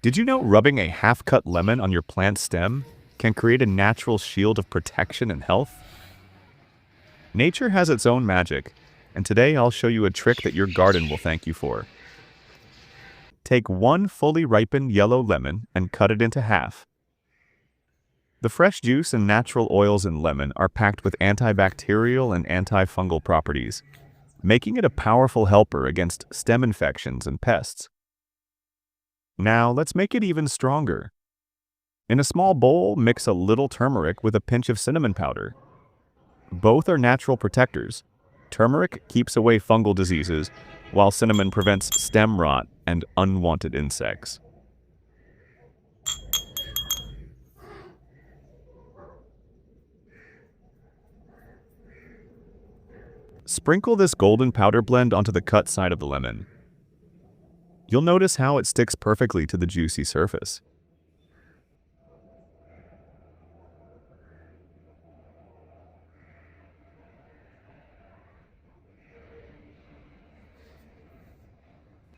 Did you know rubbing a half-cut lemon on your plant stem can create a natural shield of protection and health? Nature has its own magic, and today I'll show you a trick that your garden will thank you for. Take one fully ripened yellow lemon and cut it into half. The fresh juice and natural oils in lemon are packed with antibacterial and antifungal properties, making it a powerful helper against stem infections and pests. Now, let's make it even stronger. In a small bowl, mix a little turmeric with a pinch of cinnamon powder. Both are natural protectors. Turmeric keeps away fungal diseases, while cinnamon prevents stem rot and unwanted insects. Sprinkle this golden powder blend onto the cut side of the lemon. You'll notice how it sticks perfectly to the juicy surface.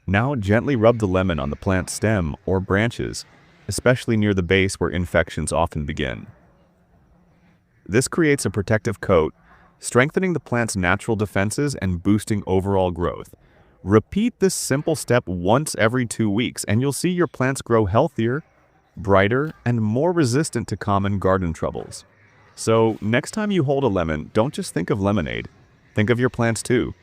Now gently rub the lemon on the plant's stem or branches, especially near the base where infections often begin. This creates a protective coat, strengthening the plant's natural defenses and boosting overall growth. Repeat this simple step once every 2 weeks, and you'll see your plants grow healthier, brighter, and more resistant to common garden troubles. So, next time you hold a lemon, don't just think of lemonade. Think of your plants too.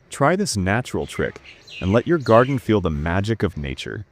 Try this natural trick and let your garden feel the magic of nature.